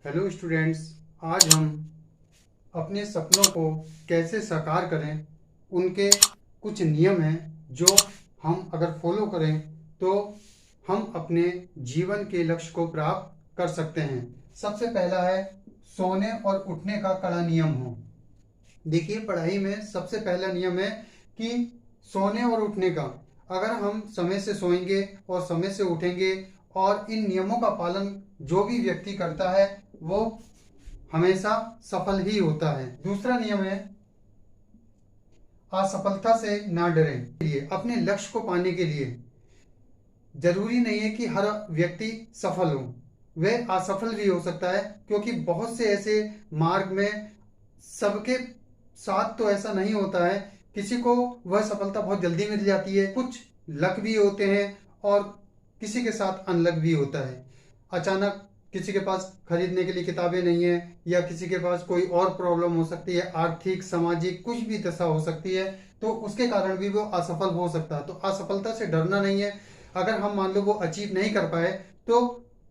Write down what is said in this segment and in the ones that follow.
Hello students, आज हम अपने सपनों को कैसे साकार करें, उनके कुछ नियम हैं जो हम अगर फॉलो करें तो हम अपने जीवन के लक्ष्य को प्राप्त कर सकते हैं। सबसे पहला है सोने और उठने का कड़ा नियम हो। देखिए, पढ़ाई में सबसे पहला नियम है कि सोने और उठने का, अगर हम समय से सोएंगे और समय से उठेंगे और इन नियमों का पालन जो भी व्यक्ति करता है वो हमेशा सफल ही होता है। दूसरा नियम है असफलता से ना डरें। अपने लक्ष्य को पाने के लिए जरूरी नहीं है कि हर व्यक्ति सफल हो, वह असफल भी हो सकता है, क्योंकि बहुत से ऐसे मार्ग में सबके साथ तो ऐसा नहीं होता है। किसी को वह सफलता बहुत जल्दी मिल जाती है, कुछ लक भी होते हैं और किसी के साथ अनलक भी होता है। अचानक किसी के पास खरीदने के लिए किताबें नहीं है, या किसी के पास कोई और प्रॉब्लम हो सकती है, आर्थिक सामाजिक कुछ भी दशा हो सकती है, तो उसके कारण भी वो असफल हो सकता है। तो असफलता से डरना नहीं है। अगर हम मान लो वो अचीव नहीं कर पाए तो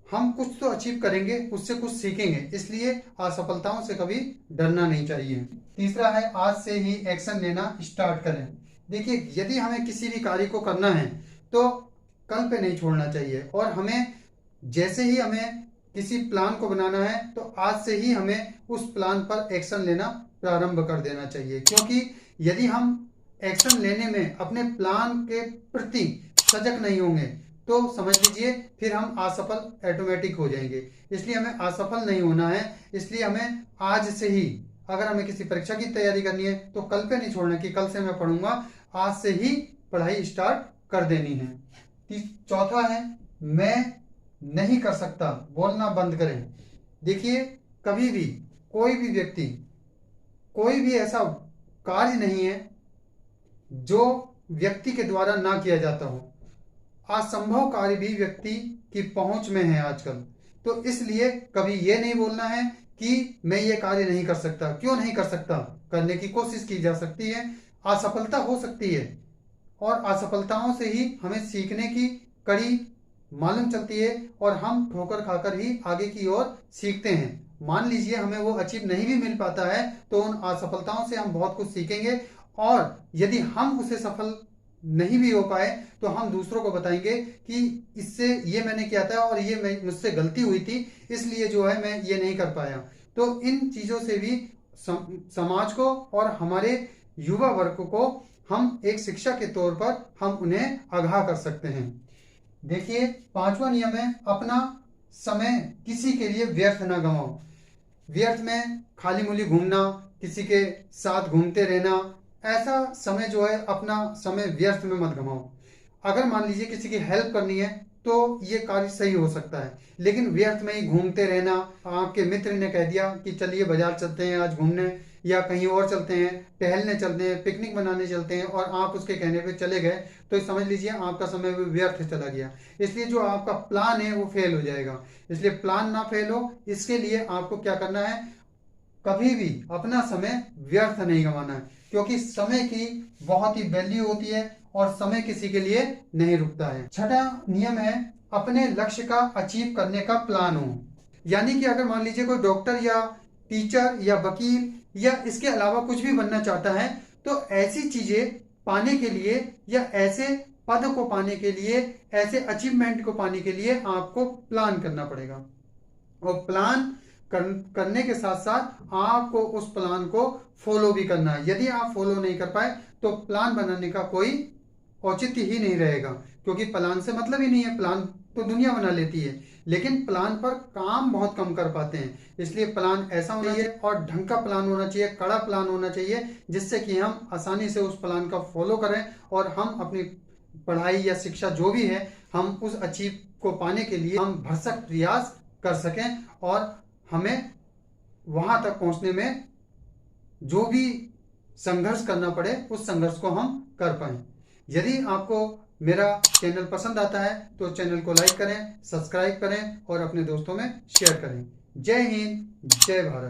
हम कुछ तो अचीव करेंगे, उससे कुछ सीखेंगे, इसलिए असफलताओं से कभी डरना नहीं चाहिए। तीसरा है आज से ही एक्शन लेना स्टार्ट करें। देखिए, यदि हमें किसी भी कार्य को करना है तो कल पे नहीं छोड़ना चाहिए, और हमें जैसे ही हमें किसी प्लान को बनाना है तो आज से ही हमें उस प्लान पर एक्शन लेना प्रारंभ कर देना चाहिए। क्योंकि यदि हम एक्शन लेने में अपने प्लान के प्रति सजग नहीं होंगे तो समझ लीजिए फिर हम असफल ऑटोमेटिक हो जाएंगे। इसलिए हमें असफल नहीं होना है। इसलिए हमें आज से ही, अगर हमें किसी परीक्षा की तैयारी करनी है तो कल पे नहीं छोड़ना कि कल से मैं पढ़ूंगा, आज से ही पढ़ाई स्टार्ट कर देनी है। चौथा है मैं नहीं कर सकता बोलना बंद करें। देखिए, कभी भी कोई भी व्यक्ति, कोई भी ऐसा कार्य नहीं है जो व्यक्ति के द्वारा ना किया जाता हो। असंभव कार्य भी व्यक्ति की पहुंच में है आजकल। तो इसलिए कभी ये नहीं बोलना है कि मैं ये कार्य नहीं कर सकता। क्यों नहीं कर सकता? करने की कोशिश की जा सकती है, असफलता हो सकती है, और असफलताओं से ही हमें सीखने की कड़ी मालूम चलती है और हम ठोकर खाकर ही आगे की ओर सीखते हैं। मान लीजिए हमें वो अचीव नहीं भी मिल पाता है तो उन असफलताओं से हम बहुत कुछ सीखेंगे, और यदि हम उसे सफल नहीं भी हो पाए तो हम दूसरों को बताएंगे कि इससे ये मैंने किया था और ये मुझसे गलती हुई थी, इसलिए जो है मैं ये नहीं कर पाया। तो इन चीजों से भी समाज को और हमारे युवा वर्ग को हम एक शिक्षा के तौर पर हम उन्हें आगाह कर सकते हैं। देखिए, पांचवा नियम है अपना समय किसी के लिए व्यर्थ ना गंवाओ। व्यर्थ में खाली मूली घूमना, किसी के साथ घूमते रहना, ऐसा समय जो है अपना समय व्यर्थ में मत गंवाओ। अगर मान लीजिए किसी की हेल्प करनी है तो ये कार्य सही हो सकता है, लेकिन व्यर्थ में ही घूमते रहना, आपके मित्र ने कह दिया कि चलिए बाजार चलते हैं आज घूमने, या कहीं और चलते हैं, टहलने चलते हैं, पिकनिक मनाने चलते हैं, और आप उसके कहने पे चले गए, तो समझ लीजिए आपका समय भी व्यर्थ चला गया। इसलिए जो आपका प्लान है वो फेल हो जाएगा। इसलिए प्लान ना फेल हो, इसके लिए आपको क्या करना है, कभी भी अपना समय व्यर्थ नहीं गंवाना है, क्योंकि समय की बहुत ही वैल्यू होती है और समय किसी के लिए नहीं रुकता है। छठा नियम है अपने लक्ष्य का अचीव करने का प्लान हो। यानी कि अगर मान लीजिए कोई डॉक्टर या टीचर या वकील या इसके अलावा कुछ भी बनना चाहता है, तो ऐसी चीजें पाने के लिए या ऐसे पद को पाने के लिए, ऐसे अचीवमेंट को पाने के लिए आपको प्लान करना पड़ेगा, और प्लान करने के साथ साथ आपको उस प्लान को फॉलो भी करना है। यदि आप फॉलो नहीं कर पाए तो प्लान बनाने का कोई औचित्य ही नहीं रहेगा, क्योंकि प्लान से मतलब ही नहीं है। प्लान तो दुनिया बना लेती है, लेकिन प्लान पर काम बहुत कम कर पाते हैं। इसलिए प्लान ऐसा होना चाहिए और ढंग का प्लान होना चाहिए, कड़ा प्लान होना चाहिए, जिससे कि हम आसानी से उस प्लान का फॉलो करें और हम अपनी पढ़ाई या शिक्षा जो भी है हम उस अचीव को पाने के लिए हम भरसक प्रयास कर सकें, और हमें वहां तक पहुंचने में जो भी संघर्ष करना पड़े उस संघर्ष को हम कर पाए। यदि आपको मेरा चैनल पसंद आता है तो चैनल को लाइक करें, सब्सक्राइब करें और अपने दोस्तों में शेयर करें। जय हिंद, जय भारत।